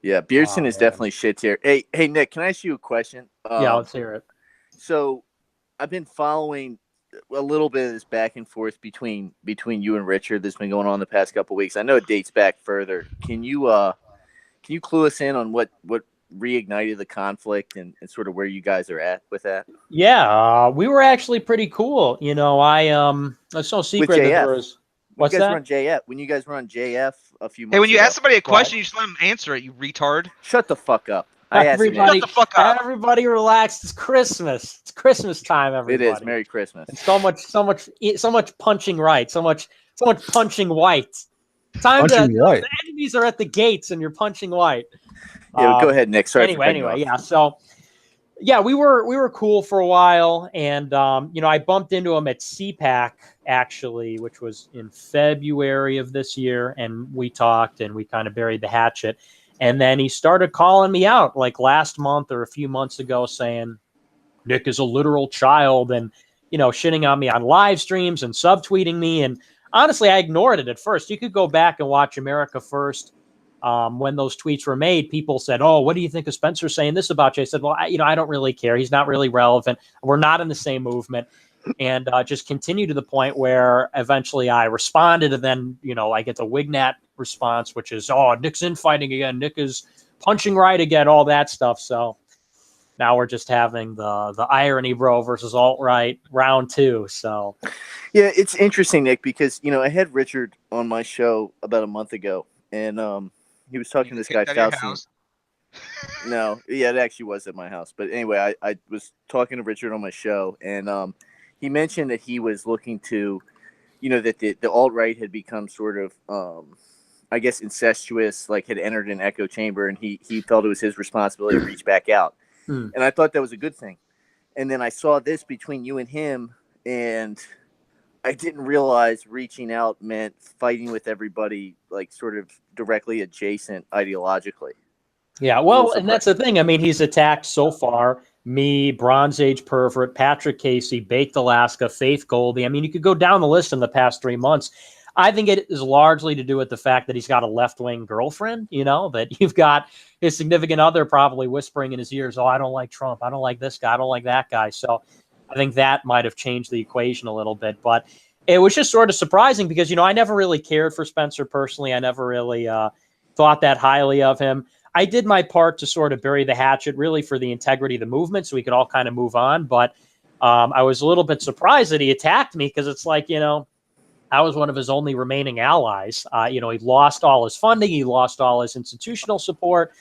Yeah, Beerson is definitely shit tier. Hey, Nick, can I ask you a question? Yeah, let's hear it. So I've been following a little bit of this back and forth between you and Richard that's been going on the past couple of weeks. I know it dates back further. Can you clue us in on what reignited the conflict and sort of where you guys are at with that? Yeah, we were actually pretty cool. It's no With secret that there JF. was. When you What's guys were that? on JF, when you guys were on JF a few Hey, when months you ask ago. somebody a Right. question, you just let them answer it, you retard. Shut the fuck up. I asked Nick. Shut Everybody, the fuck up. everybody, relax. It's Christmas. It's Christmas time, It is. everybody. Merry Christmas. And so much punching right. So much punching white. Punching white. The enemies are at the gates, and you're punching white. Yeah, go ahead, Nick. Sorry for cutting Anyway, you off. yeah. So, yeah, we were cool for a while, and I bumped into him at CPAC actually, which was in February of this year, and we talked and we kind of buried the hatchet. And then he started calling me out like last month or a few months ago, saying Nick is a literal child, and shitting on me on live streams and subtweeting me. And honestly, I ignored it at first. You could go back and watch America First. When those tweets were made, people said, "Oh, what do you think of Spencer saying this about you?" I said, "Well, I don't really care. He's not really relevant. We're not in the same movement." And just continue to the point where eventually I responded, and then I get the Wignat response, which is, "Oh, Nick's infighting again. Nick is punching right again." All that stuff. So now we're just having the irony bro versus alt right round 2. So yeah, it's interesting, Nick, because I had Richard on my show about a month ago, and he was talking to this guy Faustine. No, yeah, it actually was at my house. But anyway, I was talking to Richard on my show, and he mentioned that he was looking to, that the alt right had become sort of, I guess, incestuous, like had entered an echo chamber, and he felt it was his responsibility to reach back out. And I thought that was a good thing. And then I saw this between you and him, and I didn't realize reaching out meant fighting with everybody, like sort of directly adjacent ideologically. Yeah, well, and that's the thing. I mean, he's attacked so far me, Bronze Age Pervert, Patrick Casey, Baked Alaska, Faith Goldie. I mean, you could go down the list in the past 3 months. I think it is largely to do with the fact that he's got a left-wing girlfriend, that you've got his significant other probably whispering in his ears, "Oh, I don't like Trump. I don't like this guy. I don't like that guy." So I think that might have changed the equation a little bit. But it was just sort of surprising because, I never really cared for Spencer personally. I never really thought that highly of him. I did my part to sort of bury the hatchet really for the integrity of the movement so we could all kind of move on. But I was a little bit surprised that he attacked me because it's like, I was one of his only remaining allies. He lost all his funding. He lost all his institutional support.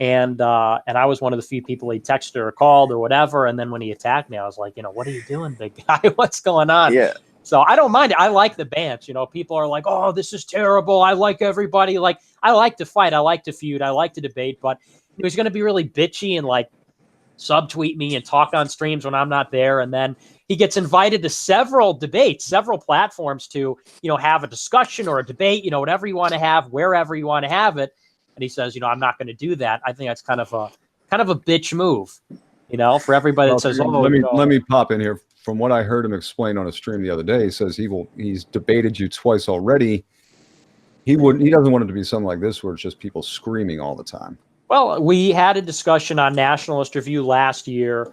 And I was one of the few people he texted or called or whatever. And then when he attacked me, I was like, what are you doing, big guy? What's going on? Yeah. So I don't mind it. I like the bants. People are like, "Oh, this is terrible. I like everybody." Like, I like to fight. I like to feud. I like to debate. But he's going to be really bitchy and like subtweet me and talk on streams when I'm not there. And then he gets invited to several debates, several platforms to, have a discussion or a debate, whatever you want to have, wherever you want to have it. And he says, I'm not going to do that. I think that's kind of a bitch move, for everybody that says, "Oh, let me pop in here." From what I heard him explain on a stream the other day, he says he's debated you twice already. He doesn't want it to be something like this where it's just people screaming all the time. Well, we had a discussion on Nationalist Review last year.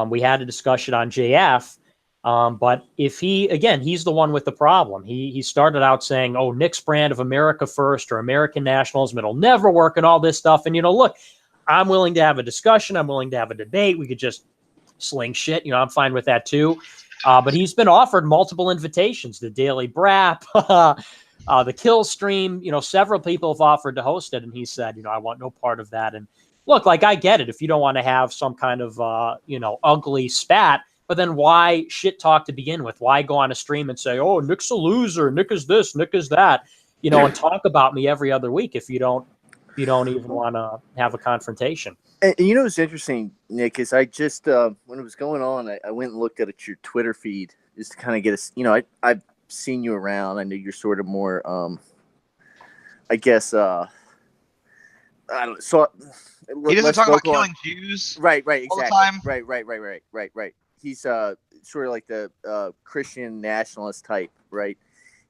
We had a discussion on JF. But if he's the one with the problem. He started out saying, "Oh, Nick's brand of America First or American nationalism, it'll never work," and all this stuff. And, look, I'm willing to have a discussion. I'm willing to have a debate. We could just sling shit. I'm fine with that too. But he's been offered multiple invitations, the Daily Brap, the Kill Stream. Several people have offered to host it. And he said, I want no part of that. And look, like, I get it. If you don't want to have some kind of, ugly spat, but then why shit talk to begin with? Why go on a stream and say, "Oh, Nick's a loser. Nick is this, Nick is that," and talk about me every other week if you don't even want to have a confrontation. And what's interesting, Nick, is I just when it was going on, I went and looked at your Twitter feed just to kind of get a. I've seen you around. I know you're sort of more, I guess. I don't know. So he doesn't talk about killing Jews, right? Exactly. All the time. Right. He's sort of like the Christian nationalist type, right?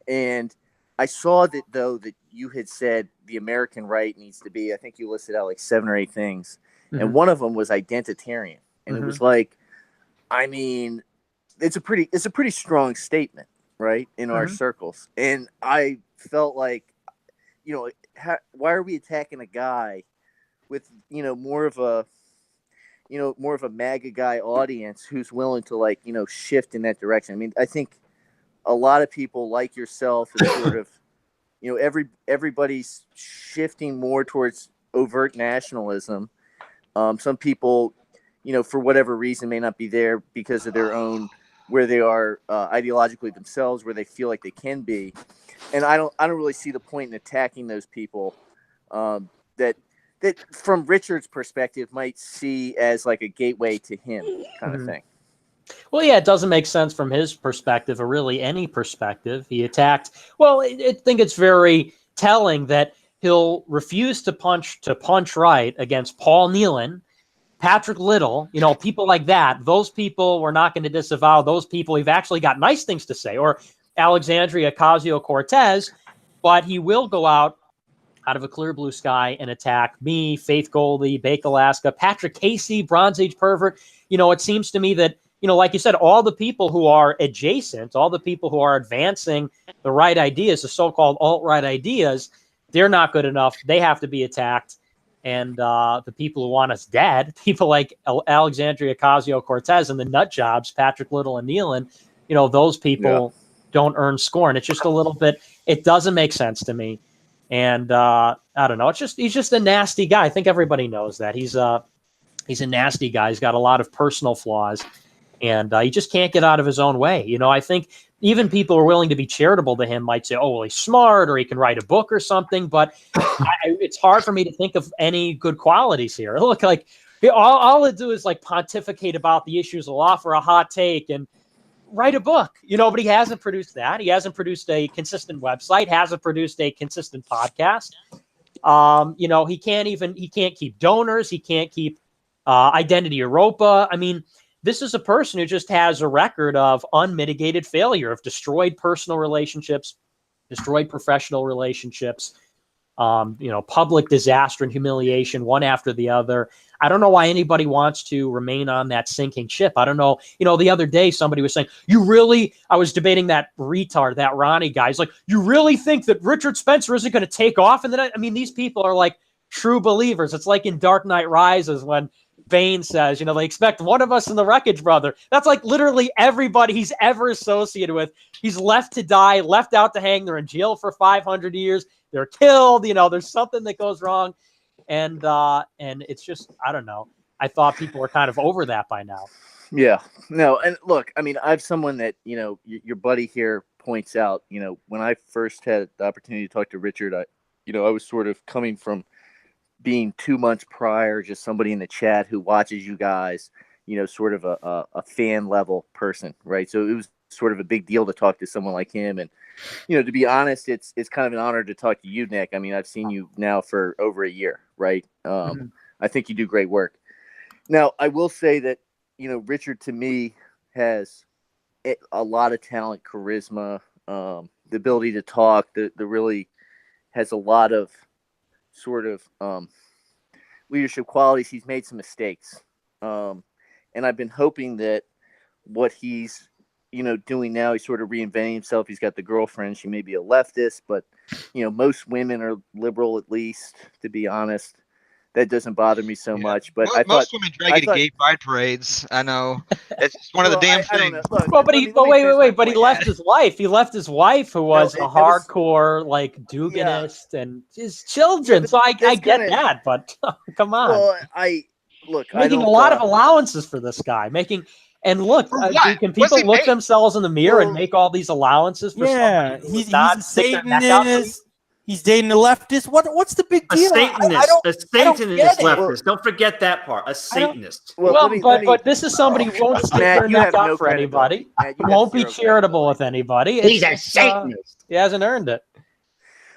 And I saw that though that you had said the American right needs to be, I think you listed out like 7 or 8 things. Mm-hmm. And one of them was identitarian. And it was like, I mean, it's a pretty strong statement, right, in our circles. And I felt like, why are we attacking a guy with, more of a MAGA guy audience who's willing to shift in that direction? I mean, I think a lot of people like yourself and sort of, everybody's shifting more towards overt nationalism. Some people, for whatever reason, may not be there because of their own, where they are ideologically themselves, where they feel like they can be. And I don't really see the point in attacking those people that from Richard's perspective might see as like a gateway to him kind of thing. Well, yeah, it doesn't make sense from his perspective, or really any perspective. He attacked. Well, I think it's very telling that he'll refuse to punch right against Paul Nealon, Patrick Little, people like that. Those people we're not going to disavow. Those people we've actually got nice things to say, or Alexandria Ocasio-Cortez, but he will go out of a clear blue sky and attack me, Faith Goldie, Bake Alaska, Patrick Casey, Bronze Age pervert. It seems to me that, like you said, all the people who are adjacent, all the people who are advancing the right ideas, the so-called alt-right ideas, they're not good enough. They have to be attacked. And the people who want us dead, people like Alexandria Ocasio-Cortez and the nut jobs, Patrick Little and Nealon, those people don't earn scorn. It's just a little bit, it doesn't make sense to me. And I don't know. He's just a nasty guy. I think everybody knows that. He's a nasty guy. He's got a lot of personal flaws, and he just can't get out of his own way. I think even people who are willing to be charitable to him might say, oh, well, he's smart, or he can write a book or something. But it's hard for me to think of any good qualities here. Look, like all I do is like pontificate about the issues of law for a hot take and write a book, but he hasn't produced that. He hasn't produced a consistent website, hasn't produced a consistent podcast. He can't keep donors. He can't keep Identity Europa. I mean, this is a person who just has a record of unmitigated failure, of destroyed personal relationships, destroyed professional relationships, public disaster and humiliation, one after the other. I don't know why anybody wants to remain on that sinking ship. I don't know. The other day somebody was saying, I was debating that retard, that Ronnie guy. He's like, you really think that Richard Spencer isn't going to take off? And then, these people are like true believers. It's like in Dark Knight Rises when Bane says, they expect one of us in the Wreckage Brother. That's like literally everybody he's ever associated with. He's left to die, left out to hang. They're in jail for 500 years. They're killed. There's something that goes wrong. And it's just, I don't know. I thought people were kind of over that by now. Yeah. No. And look, I have someone that, your buddy here points out, when I first had the opportunity to talk to Richard, I was sort of coming from being 2 months prior, just somebody in the chat who watches you guys, sort of a fan level person. Right. So it was sort of a big deal to talk to someone like him. And, to be honest, it's kind of an honor to talk to you, Nick. I've seen you now for over a year, right? I think you do great work. Now, I will say that, Richard to me has a lot of talent, charisma, the ability to talk, the really has a lot of sort of leadership qualities. He's made some mistakes. And I've been hoping that what he's doing now, he's sort of reinventing himself. He's got the girlfriend. She may be a leftist, but, most women are liberal, at least, to be honest. That doesn't bother me so much. But most women drag you to gay pride parades. I know. It's just one of the damn things. Look, wait. But he left his wife. He left his wife, who was a hardcore, Duganist, and his children. So I get that, but come on. Well, making a lot of allowances for this guy. And look, can people look themselves in the mirror and make all these allowances for somebody who's not a Satanist? He's dating a leftist. What's the big deal? A Satanist leftist. Don't forget that part. A Satanist. But this is somebody who won't stick their neck out for anybody. Won't be charitable with anybody. He's a Satanist. He hasn't earned it.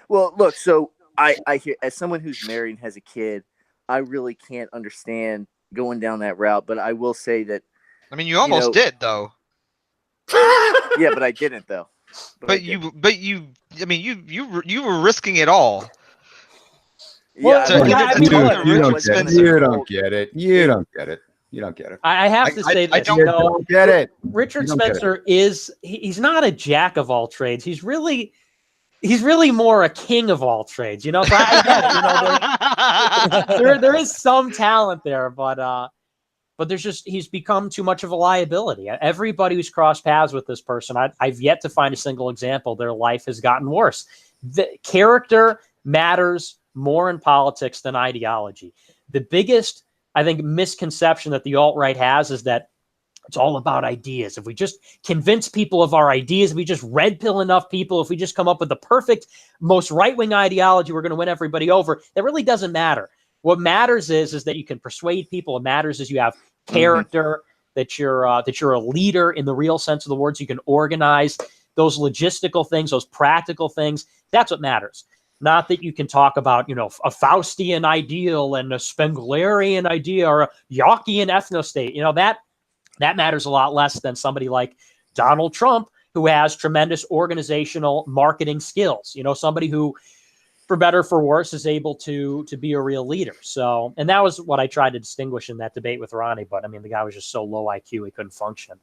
Well, look. So I hear, as someone who's married and has a kid, I really can't understand going down that route. But I will say that. You almost did, though. Yeah, but I didn't, though. But you, I mean, you were risking it all. Yeah, Well, you don't get it. You don't get it. You don't get it. I have to say I that don't get it. Richard Spencer he's not a jack of all trades. He's really more a king of all trades. So I get it. There is some talent there, but he's become too much of a liability. Everybody who's crossed paths with this person, I've yet to find a single example. Their life has gotten worse. The character matters more in politics than ideology. The biggest, I think, misconception that the alt-right has is that it's all about ideas. If we just convince people of our ideas, if we just red pill enough people, if we just come up with the perfect, most right-wing ideology, we're going to win everybody over. That really doesn't matter. What matters is that you can persuade people. What matters is you have character, that you're a leader in the real sense of the words. You can organize those logistical things, those practical things. That's what matters. Not that you can talk about, a Faustian ideal and a Spenglerian idea or a Yawkian ethnostate. That matters a lot less than somebody like Donald Trump, who has tremendous organizational marketing skills. Somebody who, for better or for worse, is able to be a real leader. So, and that was what I tried to distinguish in that debate with Ronnie. But I mean, the guy was just so low IQ he couldn't function.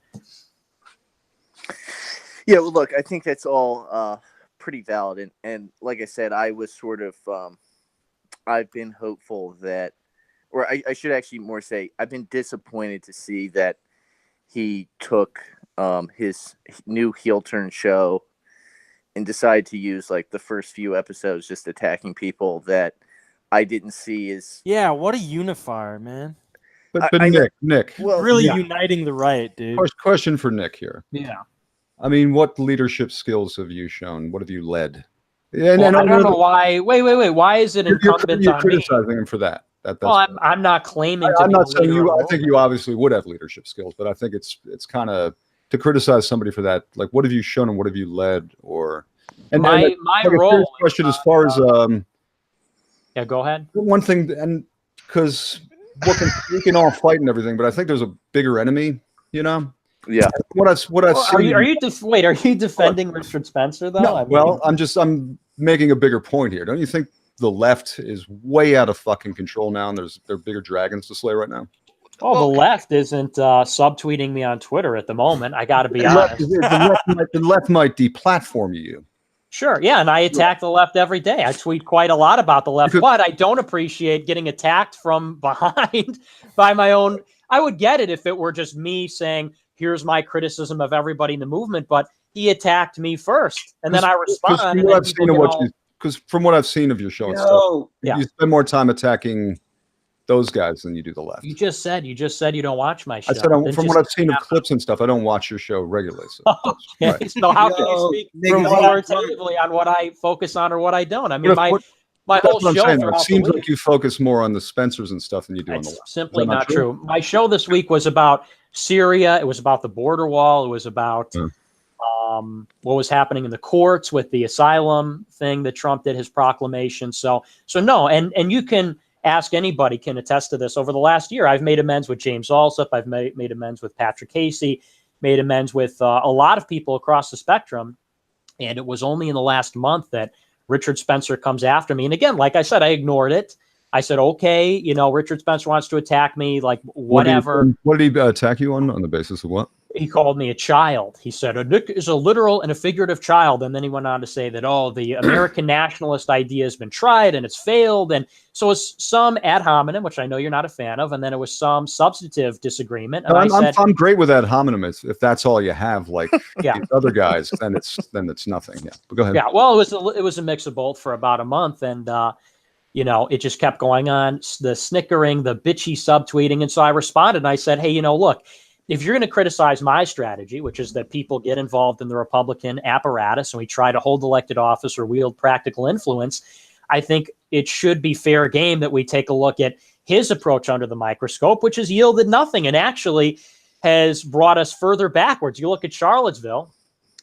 Yeah, well, look, I think that's all pretty valid, and like I said, I was sort of I've been hopeful that, or I should actually more say, I've been disappointed to see that he took his new heel turn show and decided to use like the first few episodes just attacking people that I didn't see as what a unifier, man. But Nick, well, really uniting the right, dude. Question for Nick here. Yeah. I mean, what leadership skills have you shown? What have you led? I don't know why. Wait. Why is it incumbent you're on criticizing me? him for that? I'm not claiming. I'm not saying you. I think you obviously would have leadership skills, but I think it's kind of to criticize somebody for that. Like, what have you shown and what have you led? And my role. Question as far as yeah, go ahead. One thing, and because we can all fight and everything, but I think there's a bigger enemy. Yeah. What I've seen. Are you defending Richard Spencer though? No, I'm making a bigger point here. Don't you think the left is way out of fucking control now, and there are bigger dragons to slay right now? Oh, the left isn't subtweeting me on Twitter at the moment. I got to be honest. The left might deplatform you. Sure, yeah, and I attack the left every day. I tweet quite a lot about the left, but I don't appreciate getting attacked from behind by my own. I would get it if it were just me saying, here's my criticism of everybody in the movement, but he attacked me first, and then I respond. Because from what I've seen of your show and stuff, you spend more time attacking those guys than you do the left. You just said you don't watch my show. I said from what I've seen of clips and stuff, I don't watch your show regularly. So, right. So how can you speak authoritatively on what I focus on or what I don't? I mean, my whole show. It seems like you focus more on the Spencers and stuff than you do on the left. Simply not true. My show this week was about Syria. It was about the border wall. It was about what was happening in the courts with the asylum thing that Trump did, his proclamation. So no, and you can ask anybody, can attest to this. Over the last year, I've made amends with James Alsop. I've made amends with Patrick Casey, made amends with a lot of people across the spectrum. And it was only in the last month that Richard Spencer comes after me. And again, like I said, I ignored it. I said, okay, Richard Spencer wants to attack me, like whatever. What did he attack you on the basis of what? He called me a child. He said, Nick is a literal and a figurative child. And then he went on to say that, the American nationalist idea has been tried and it's failed. And so it's some ad hominem, which I know you're not a fan of. And then it was some substantive disagreement. And I'm great with ad hominem if that's all you have, like these other guys, then it's nothing. Yeah, but go ahead. Yeah, well, it was a mix of both for about a month. And, it just kept going on, the snickering, the bitchy subtweeting. And so I responded and I said, hey, look, if you're going to criticize my strategy, which is that people get involved in the Republican apparatus and we try to hold elected office or wield practical influence, I think it should be fair game that we take a look at his approach under the microscope, which has yielded nothing and actually has brought us further backwards. You look at Charlottesville,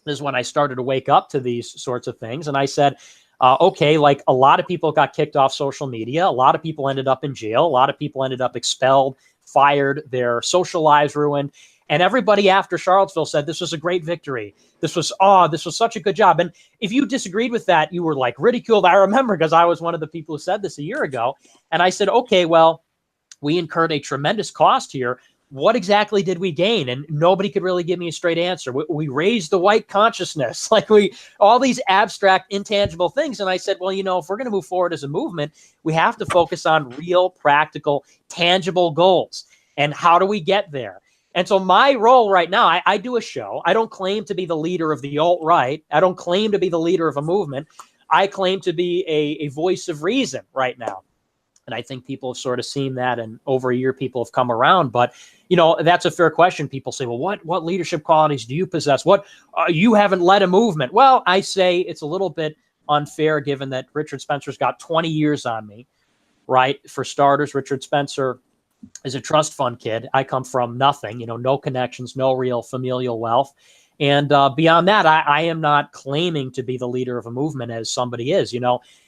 this is when I started to wake up to these sorts of things. And I said, okay, like a lot of people got kicked off social media. A lot of people ended up in jail. A lot of people ended up expelled, fired, their social lives ruined. And everybody after Charlottesville said this was a great victory. This was such a good job. And if you disagreed with that, you were like ridiculed. I remember because I was one of the people who said this a year ago. And I said, okay, well, we incurred a tremendous cost here. What exactly did we gain? And nobody could really give me a straight answer. We raised the white consciousness, all these abstract, intangible things. And I said, well, if we're going to move forward as a movement, we have to focus on real, practical, tangible goals. And how do we get there? And so my role right now, I do a show. I don't claim to be the leader of the alt-right. I don't claim to be the leader of a movement. I claim to be a voice of reason right now. And I think people have sort of seen that, and over a year, people have come around. But, that's a fair question. People say, well, what leadership qualities do you possess? You haven't led a movement. Well, I say it's a little bit unfair given that Richard Spencer's got 20 years on me, right? For starters, Richard Spencer is a trust fund kid. I come from nothing, no connections, no real familial wealth. And beyond that, I am not claiming to be the leader of a movement as somebody is.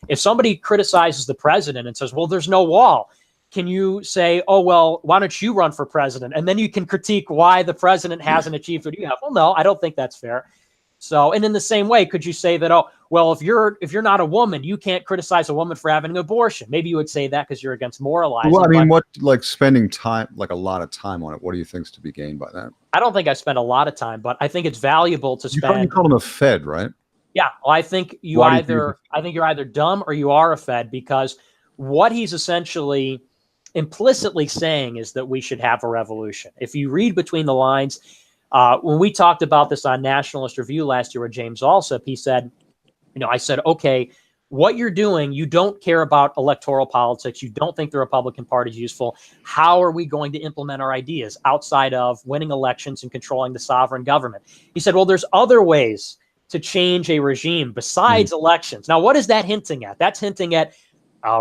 If somebody criticizes the president and says, well, there's no wall, can you say, oh, well, why don't you run for president? And then you can critique why the president hasn't achieved what you have. Well, no, I don't think that's fair. So, and in the same way, could you say that, oh, well, if you're not a woman, you can't criticize a woman for having an abortion? Maybe you would say that because you're against moralizing. Well, I mean, spending time, a lot of time on it, what do you think's to be gained by that? I don't think I spend a lot of time, but I think it's valuable to spend. You call him a Fed, right? Yeah, well, I think you're either dumb or you are a Fed, because what he's essentially implicitly saying is that we should have a revolution. If you read between the lines, when we talked about this on Nationalist Review last year with James Alsop, he said, I said, okay, what you're doing, you don't care about electoral politics. You don't think the Republican Party is useful. How are we going to implement our ideas outside of winning elections and controlling the sovereign government? He said, well, there's other ways to change a regime besides elections. Now, what is that hinting at? That's hinting at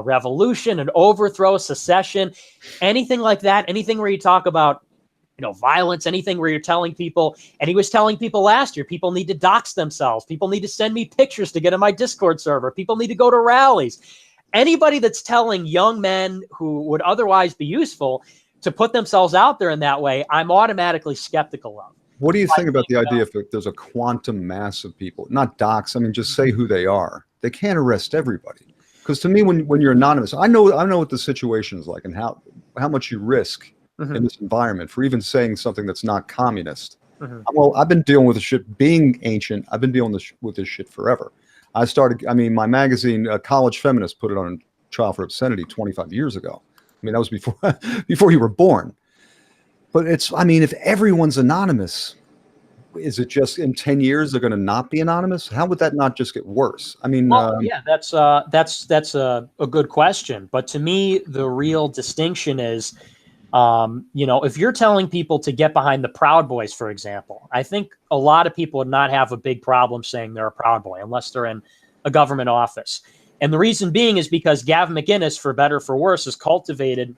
revolution, an overthrow, secession, anything like that, anything where you talk about violence, anything where you're telling people, and he was telling people last year, people need to dox themselves. People need to send me pictures to get on my Discord server. People need to go to rallies. Anybody that's telling young men who would otherwise be useful to put themselves out there in that way, I'm automatically skeptical of. What do you think about the idea if there's a quantum mass of people, not dox, I mean, just say who they are. They can't arrest everybody. Because to me, when you're anonymous, I know what the situation is like and how much you risk in this environment for even saying something that's not communist. Well, I've been dealing with this shit, being ancient. I've been dealing with this shit forever. My magazine, College Feminist, put it on trial for obscenity 25 years ago. I mean, that was before you were born. But if everyone's anonymous, is it just in 10 years they're going to not be anonymous? How would that not just get worse? I mean, yeah, that's a good question. But to me, the real distinction is, if you're telling people to get behind the Proud Boys, for example, I think a lot of people would not have a big problem saying they're a Proud Boy unless they're in a government office. And the reason being is because Gavin McInnes, for better or for worse, has cultivated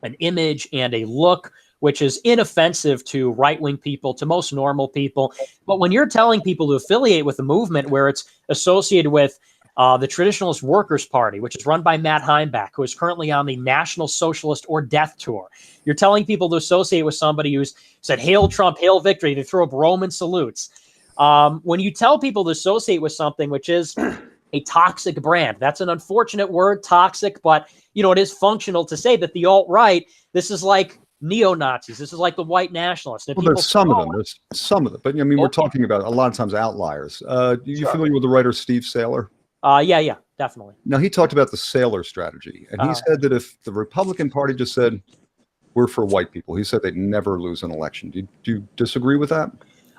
an image and a look which is inoffensive to right-wing people, to most normal people. But when you're telling people to affiliate with a movement where it's associated with the Traditionalist Workers' Party, which is run by Matt Heimbach, who is currently on the National Socialist or Death Tour. You're telling people to associate with somebody who's said, "Hail Trump, hail victory." They throw up Roman salutes. When you tell people to associate with something which is a toxic brand, that's an unfortunate word, toxic, but it is functional to say that the alt-right, this is like neo-Nazis. This is like the white nationalists. Well, there's some of them. There's some of them. But we're talking about a lot of times outliers. You familiar with the writer Steve Saylor? Yeah, definitely. Now, he talked about the Saylor strategy, and he said that if the Republican Party just said, we're for white people, he said they'd never lose an election. Do you disagree with that?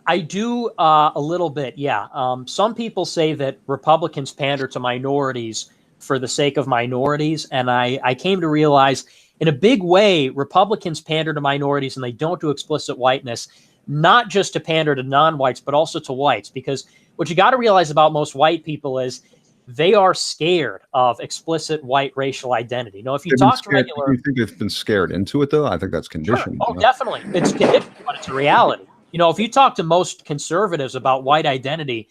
I do a little bit, yeah. Some people say that Republicans pander to minorities for the sake of minorities, and I came to realize in a big way, Republicans pander to minorities and they don't do explicit whiteness, not just to pander to non-whites, but also to whites. Because what you got to realize about most white people is they are scared of explicit white racial identity. If you talk to regular... Do you think they've been scared into it, though? I think that's conditioned. Sure. Oh, definitely. It's conditioned, but it's a reality. If you talk to most conservatives about white identity,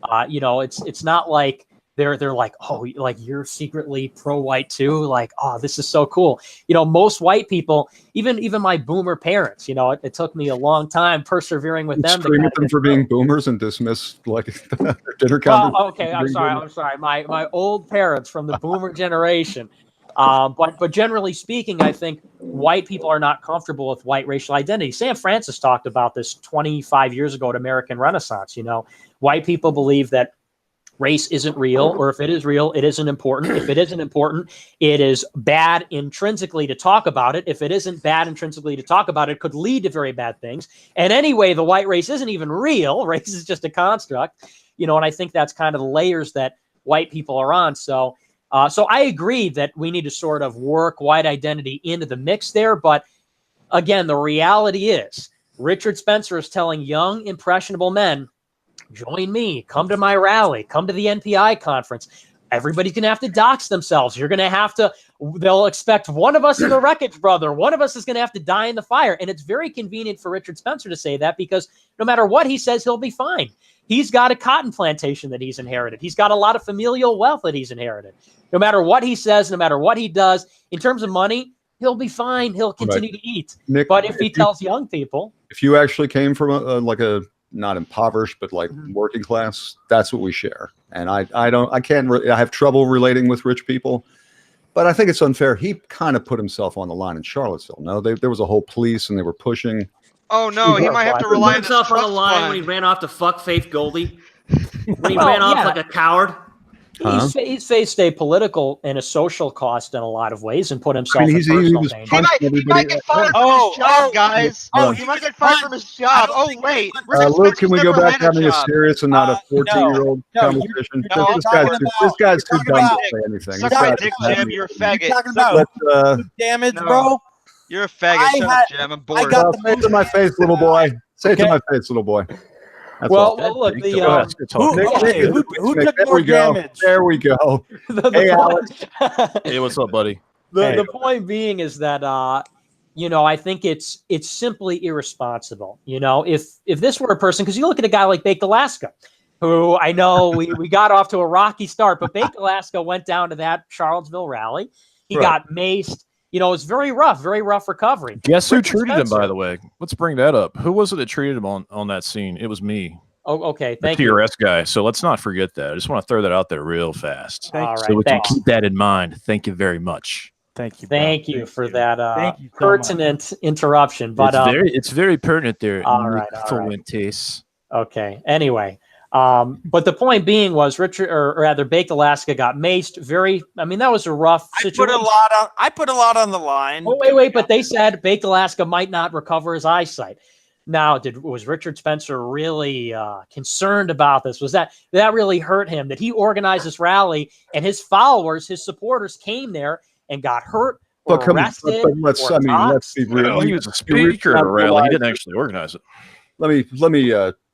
it's not like they're like, oh, like you're secretly pro-white too. Like, oh, this is so cool. You know, most white people, even my boomer parents, you know, it took me a long time persevering with them. Scream at them for being boomers and dismiss like their dinner conversation. Oh, okay. I'm sorry. My old parents from the boomer generation. But generally speaking, I think white people are not comfortable with white racial identity. Sam Francis talked about this 25 years ago at American Renaissance. You know, white people believe that race isn't real, or if it is real, it isn't important. If it isn't important, it is bad intrinsically to talk about it. If it isn't bad intrinsically to talk about it, it could lead to very bad things. And anyway, the white race isn't even real. Race is just a construct, you know, and I think that's kind of the layers that white people are on. So I agree that we need to sort of work white identity into the mix there. But again, the reality is Richard Spencer is telling young, impressionable men, join me, come to my rally, come to the NPI conference. Everybody's going to have to dox themselves. You're going to have to, they'll expect one of us in the Wreckage Brother. One of us is going to have to die in the fire. And it's very convenient for Richard Spencer to say that because no matter what he says, he'll be fine. He's got a cotton plantation that he's inherited. He's got a lot of familial wealth that he's inherited. No matter what he says, no matter what he does, in terms of money, he'll be fine. He'll continue to eat. Nick, but if he tells young people, if you actually came from a not impoverished, but like working class, that's what we share. And I have trouble relating with rich people, but I think it's unfair. He kind of put himself on the line in Charlottesville. No, there was a whole police and they were pushing. Oh no, he might have to rely on himself on the line when he ran off to fuck Faith Goldie. When he ran off like a coward. He's faced a political and a social cost in a lot of ways and put himself in personal danger. He might get fired from his job, guys. He might get fired from his job. Oh, wait. Luke, can we go back to having a serious and not a 14-year-old conversation? This guy's too dumb to say anything. Suck my dick, Jim. You're a faggot. Damage, bro. You're a faggot. Shut up, Jim. I'm bored. Say it to my face, little boy. Say it to my face, little boy. Well, look, who took more damage? There we go. Hey, Alex. Hey, what's up, buddy? The point being is that, you know, I think it's simply irresponsible. You know, if this were a person, because you look at a guy like Baked Alaska, who I know we got off to a rocky start, but Baked Alaska went down to that Charlottesville rally. He got maced. You know, it's very rough recovery. Guess who treated him, by the way? Let's bring that up. Who was it that treated him on that scene? It was me. Oh, okay. Thank you. The TRS guy. So let's not forget that. I just want to throw that out there real fast. So we can keep that in mind. Thank you very much. Thank you. Thank you for that pertinent interruption. But it's very pertinent there. All right. Fuentes. Okay. Anyway. But the point being was Richard, or rather Baked Alaska got maced. That was a rough situation. I put a lot on the line. Oh, wait, but they said Baked Alaska might not recover his eyesight. Now, was Richard Spencer really concerned about this? Was that really hurt him? Did he organize this rally and his followers, his supporters came there and got hurt or arrested? Let's be real. He was a speaker at a rally. He didn't actually organize it. Let me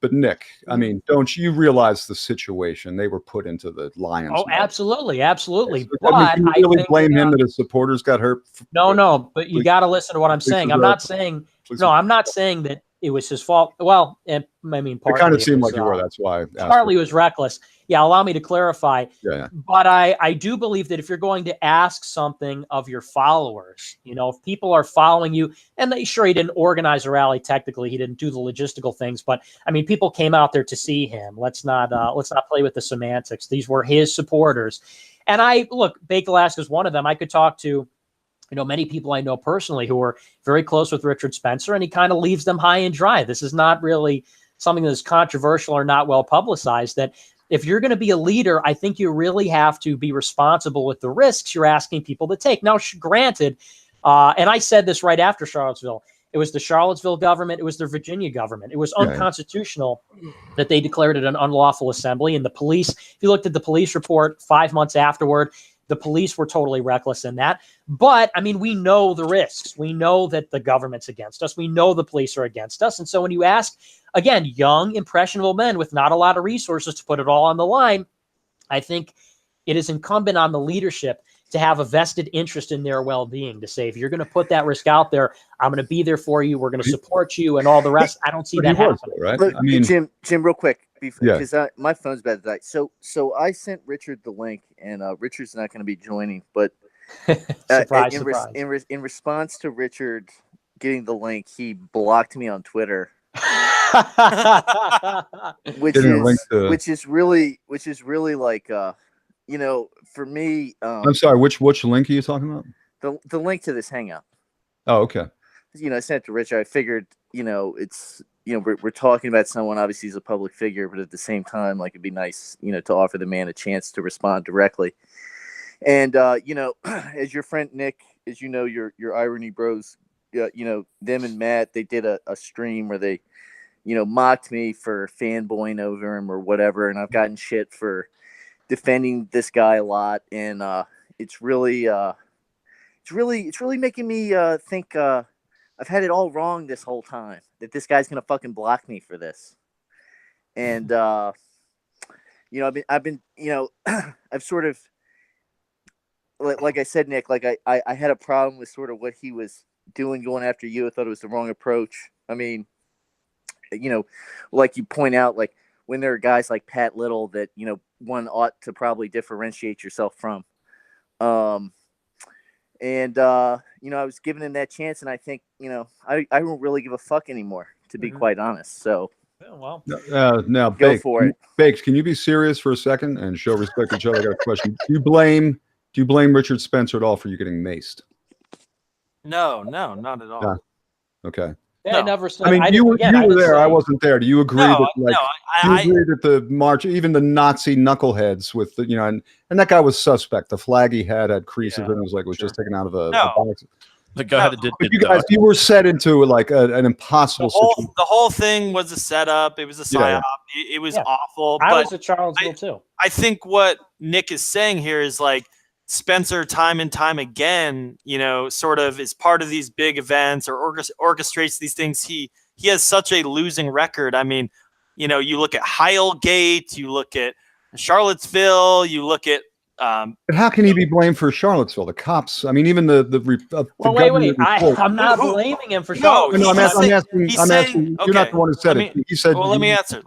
but Nick, I mean, don't you realize the situation they were put into the Lions? Oh, absolutely. But you really blame him that his supporters got hurt? No, but you got to listen to what I'm saying. I'm not saying that it was his fault. Well, and I mean, it kind of seemed like you were. That's why. Partly was reckless. Yeah, allow me to clarify. Yeah. But I do believe that if you're going to ask something of your followers, you know, if people are following you, and he didn't organize a rally. Technically, he didn't do the logistical things, but I mean, people came out there to see him. Let's not play with the semantics. These were his supporters, and Baked Alaska is one of them. I could talk to, you know, many people I know personally who are very close with Richard Spencer, and he kind of leaves them high and dry. This is not really something that's controversial or not well publicized. That if you're going to be a leader, I think you really have to be responsible with the risks you're asking people to take. Now, granted, and I said this right after Charlottesville, it was the Charlottesville government, it was the Virginia government. It was unconstitutional that they declared it an unlawful assembly. And the police, if you looked at the police report 5 months afterward, the police were totally reckless in that. But, I mean, we know the risks. We know that the government's against us. We know the police are against us. And so when you ask, again, young, impressionable men with not a lot of resources to put it all on the line, I think it is incumbent on the leadership to have a vested interest in their well-being, to say, if you're going to put that risk out there, I'm going to be there for you. We're going to support you and all the rest. I don't see that happening. Right? I mean, Jim, real quick. because my phone's about to die. So I sent Richard the link, and Richard's not going to be joining. But surprise, in response to Richard getting the link, he blocked me on Twitter, which is really like for me. I'm sorry. Which link are you talking about? The link to this hangout. Oh, okay. I sent it to Richard. I figured, it's we're talking about someone. Obviously, he's a public figure, but at the same time, like, it'd be nice, to offer the man a chance to respond directly. And as your friend Nick, as your irony bros, them and Matt, they did a stream where they, mocked me for fanboying over him or whatever, and I've gotten shit for defending this guy a lot, and it's really making me think I've had it all wrong this whole time, that this guy's gonna fucking block me for this. And I've been I've sort of, like I said, Nick, like I had a problem with sort of what he was doing going after you. I thought it was the wrong approach. I mean, like you point out, like when there are guys like Pat Little that one ought to probably differentiate yourself from. And I was giving him that chance, and I think, I don't really give a fuck anymore, to be quite honest. So, well, now go for it. Baked, can you be serious for a second and show respect to each other? I got a question. Do you blame Richard Spencer at all for you getting maced? No, not at all. Yeah. Okay. Yeah, I never said. I mean, you were there. I wasn't there. Do you agree that the march, even the Nazi knuckleheads with the, and that guy was suspect. The flag he had creases and it was just taken out of a box. The guy that did you guys, you were set into like an impossible situation. The whole thing was a setup. It was a psyop. It was awful. I was at Charlottesville too. I think what Nick is saying here is like, Spencer, time and time again, sort of is part of these big events or orchestrates these things. He has such a losing record. I mean, you look at Heilgate, you look at Charlottesville, you look at. But how can he be blamed for Charlottesville? The cops. I mean, even the well, wait. I'm not blaming him for Charlottesville. No, I'm asking. You're not the one who said it. He said. Well, let me answer.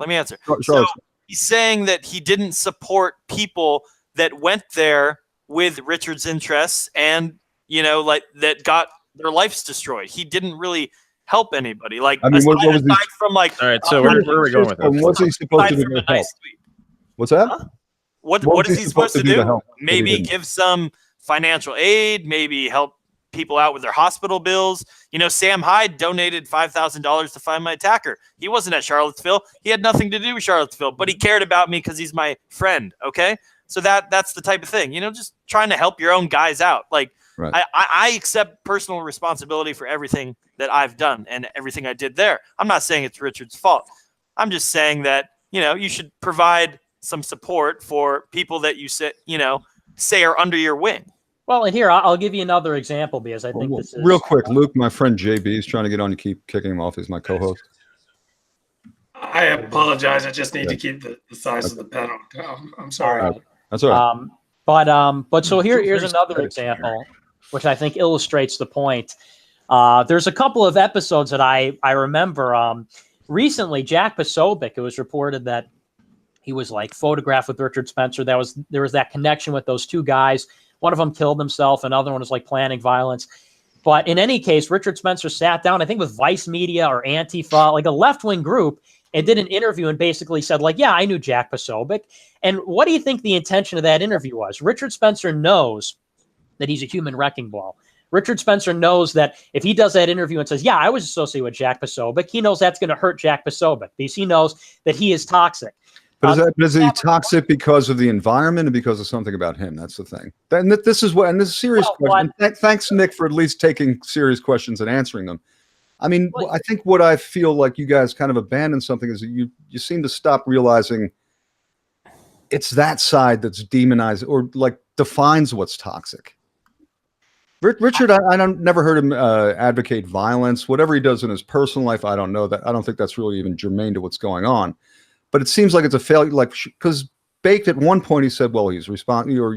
So he's saying that he didn't support people that went there with Richard's interests and, that got their lives destroyed. He didn't really help anybody. Like, I mean, aside from like, all right, so where are we going with this? What's he supposed to do to help? What's that? Huh? What is he supposed to do? Maybe give some financial aid, maybe help people out with their hospital bills. Sam Hyde donated $5,000 to find my attacker. He wasn't at Charlottesville. He had nothing to do with Charlottesville, but he cared about me because he's my friend. Okay. So that's the type of thing, just trying to help your own guys out. Like, right. I accept personal responsibility for everything that I've done and everything I did there. I'm not saying it's Richard's fault. I'm just saying that, you should provide some support for people that you say are under your wing. Well, and here, I'll give you another example because I think this is... Real quick, Luke, my friend JB is trying to get on. You keep kicking him off. He's my co-host. I apologize. I just need to keep the size of the pedal. I'm sorry. That's all right. But so here's another example, which I think illustrates the point. There's a couple of episodes that I remember. Recently, Jack Posobiec, it was reported that he was like photographed with Richard Spencer. There was that connection with those two guys. One of them killed himself. Another one was like planning violence. But in any case, Richard Spencer sat down, I think with Vice Media or Antifa, like a left-wing group, and did an interview and basically said, like, yeah, I knew Jack Posobiec. And what do you think the intention of that interview was? Richard Spencer knows that he's a human wrecking ball. Richard Spencer knows that if he does that interview and says, yeah, I was associated with Jack Posobiec, he knows that's going to hurt Jack Posobiec because he knows that he is toxic. But is he toxic because of the environment or because of something about him? That's the thing. And this is a serious question. Thanks, Nick, for at least taking serious questions and answering them. I mean, I think what I feel like you guys kind of abandoned something is that you seem to stop realizing it's that side that's demonized or like defines what's toxic. Richard, I never heard him advocate violence. Whatever he does in his personal life, I don't know that. I don't think that's really even germane to what's going on. But it seems like it's a failure, like because Baked at one point he said, well, he's responding, or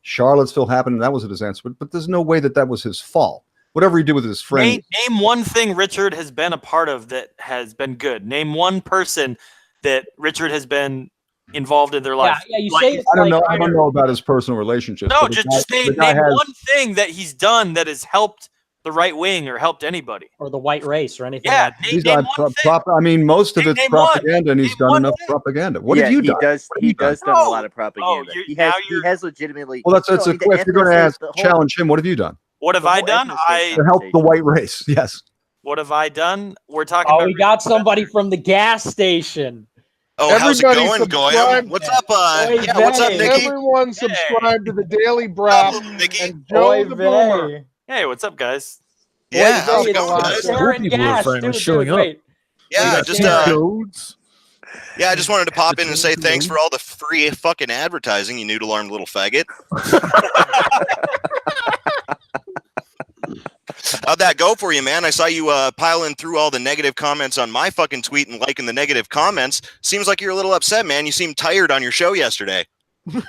Charlottesville happened, and that was his answer. But there's no way that was his fault. Whatever he did with his friend. Name one thing Richard has been a part of that has been good. Name one person that Richard has been involved in their life. Yeah, you say I don't know. I don't know about his personal relationships. No, just name one thing that he's done that has helped the right wing or helped anybody or the white race or anything. Yeah, like I mean, most of it's propaganda, and he's done enough propaganda. What have you done? He does done a lot of propaganda. He has legitimately. Well, that's if you're going to challenge him, what have you done? What have I done? To help the white race. Yes. What have I done? We're talking about. We got somebody from the gas station. Oh, how's it going, Goyam? What's up? What's up, Nikki? Everyone subscribe to the Daily Brap. And Joe the Boomer. Hey, what's up, guys? Yeah, how's it going, guys? Showing up. Yeah, I just wanted to pop in and say thanks for all the free fucking advertising, you noodle-armed little faggot. How'd that go for you, man? I saw you piling through all the negative comments on my fucking tweet and liking the negative comments. Seems like you're a little upset, man. You seemed tired on your show yesterday. You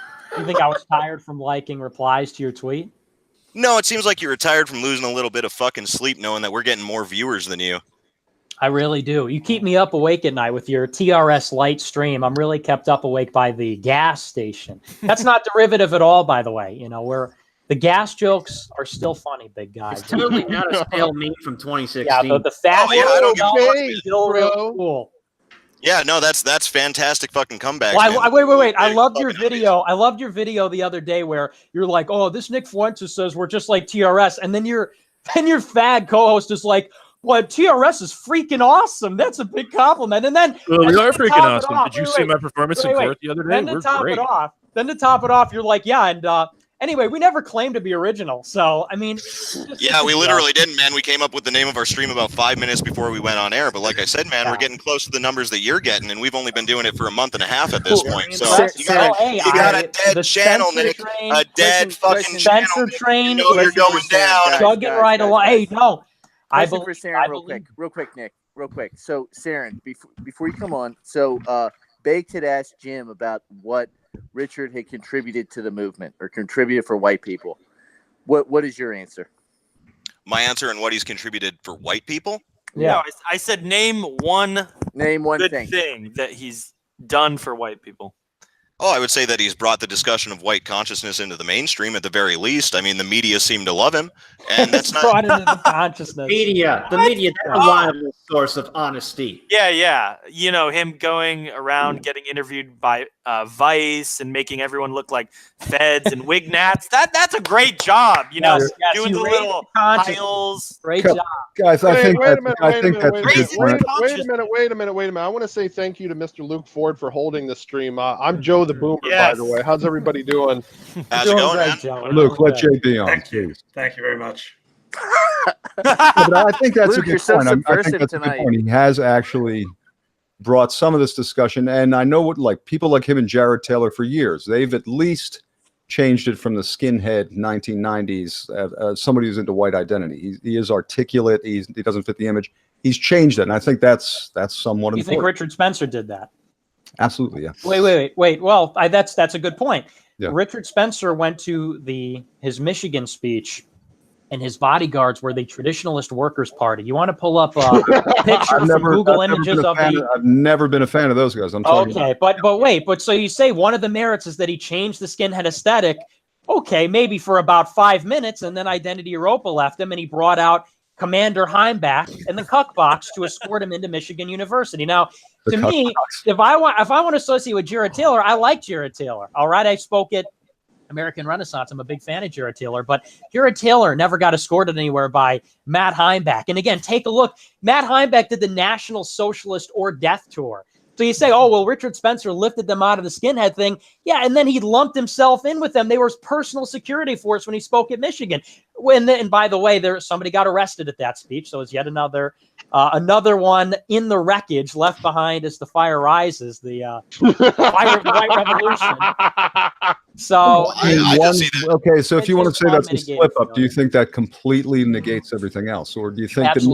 think I was tired from liking replies to your tweet? No, it seems like you were tired from losing a little bit of fucking sleep knowing that we're getting more viewers than you. I really do. You keep me up awake at night with your TRS light stream. I'm really kept up awake by the gas station. That's not derivative at all, by the way. You know, the gas jokes are still funny, big guys. It's totally not a stale meme from 2016. Yeah, the fat I don't give a is still real cool. Yeah, no, that's fantastic fucking comeback. Well, wait. I loved your video. I loved your video the other day where you're like, "Oh, this Nick Fuentes says we're just like TRS," and then your fag co-host is like, "Well, TRS is freaking awesome. That's a big compliment." And then we are freaking awesome. Did you see my performance in court the other day? Then to top it off, you're like, "Yeah," and anyway, we never claimed to be original. So, I mean. Yeah, we literally didn't, man. We came up with the name of our stream about 5 minutes before we went on air. But like I said, man, we're getting close to the numbers that you're getting, and we've only been doing it for a month and a half at this point. So you got a dead channel, Nick. A dead fucking channel. Train. You know you're going down. Chugging right along. Hey, no. I believe for Saren, real quick, Nick. Real quick. So, Saren, before you come on, Bake had asked Jim about what Richard had contributed to the movement or contributed for white people. What is your answer? My answer and what he's contributed for white people? Yeah, no, I said name one good thing that he's done for white people. Oh, I would say that he's brought the discussion of white consciousness into the mainstream at the very least. I mean, the media seem to love him, and that's not brought into the consciousness. The media, that's a reliable source of honesty. Yeah. You know, him going around getting interviewed by Vice and making everyone look like feds and wignats. That's a great job. You know, doing the little piles. Great job, guys. Wait a minute. I want to say thank you to Mr. Luke Ford for holding the stream. I'm Joe the Boomer, by the way. How's everybody doing? How's it going, man? Luke, let JB on, please. Thank you very much. But I think that's Luke, a good point. I think that's a good point. He has actually brought some of this discussion, and I know what people like him and Jared Taylor for years. They've at least changed it from the skinhead 1990s. Somebody who's into white identity. He is articulate. He doesn't fit the image. He's changed it, and I think that's somewhat important. You think Richard Spencer did that? Absolutely, yeah. Wait. Well, that's a good point. Yeah. Richard Spencer went to his Michigan speech, and his bodyguards were the Traditionalist Workers Party. You want to pull up a picture from Google Images of the? I've never been a fan of those guys. I'm sorry. Okay, but so you say one of the merits is that he changed the skinhead aesthetic. Okay, maybe for about 5 minutes, and then Identity Europa left him, and he brought out Commander Heimbach and the Cuck Box to escort him into Michigan University. Now, to me, if I want to associate with Jared Taylor, I like Jared Taylor. All right, I spoke at American Renaissance. I'm a big fan of Jared Taylor, but Jared Taylor never got escorted anywhere by Matt Heimbach. And again, take a look. Matt Heimbach did the National Socialist or Death Tour. So you say, oh, well, Richard Spencer lifted them out of the skinhead thing. Yeah, and then he lumped himself in with them. They were his personal security force when he spoke at Michigan. And by the way, somebody got arrested at that speech, so it's yet another one in the wreckage left behind as the fire rises, the white revolution. So okay, so if you want to say that's a slip up, do you think that completely negates everything else, or do you think that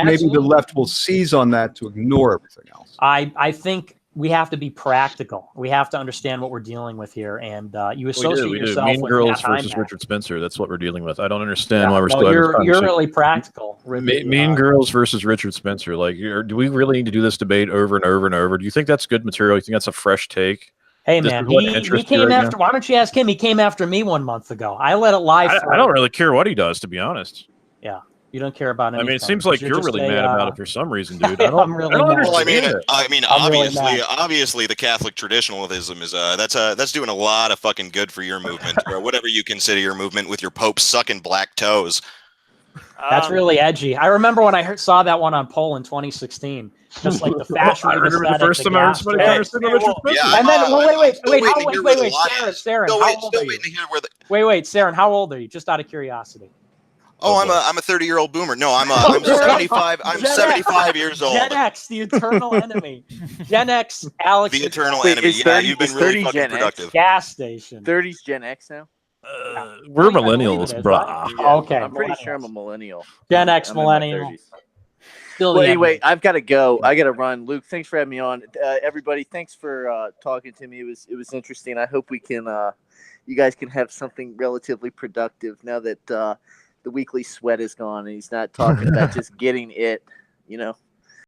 maybe the left will seize on that to ignore everything else? I think we have to be practical. We have to understand what we're dealing with here, and you associate we do. yourself Mean with Girls Matt versus Heimbach. Richard Spencer. That's what we're dealing with. I don't understand why we're still You're having this really practical. Mean Girls versus Richard Spencer. Like, do we really need to do this debate over and over and over? Do you think that's good material? You think that's a fresh take? Hey, man, he came after. Why don't you ask him? He came after me 1 month ago. I let it lie. I don't really care what he does, to be honest. Yeah, you don't care about anything. I mean, it seems like you're really mad about it for some reason, dude. I don't really understand. Well, I mean, obviously, the Catholic traditionalism is that's doing a lot of fucking good for your movement, or whatever you consider your movement, with your Pope sucking black toes. That's really edgy. I remember when I saw that one on poll in 2016. Just like the fashion. I remember the first time I heard somebody understand Richard Spencer. And then, wait, Saren, how old are you? Wait, Saren, how old are you? Just out of curiosity. Oh, I'm a 30-year-old boomer. No, I'm 75. I'm 75 years old. Gen X, the eternal enemy. Gen X, Alex. The eternal enemy. Yeah, you've been really fucking productive. Gas station. 30's Gen X now. We're millennials, bro. Yeah, okay, I'm pretty sure I'm a millennial. Gen X millennial. Well, anyway, I've got to go. I got to run. Luke, thanks for having me on. Everybody, thanks for talking to me. It was interesting. I hope we can, you guys can have something relatively productive now that the weekly sweat is gone and he's not talking about just getting it, you know.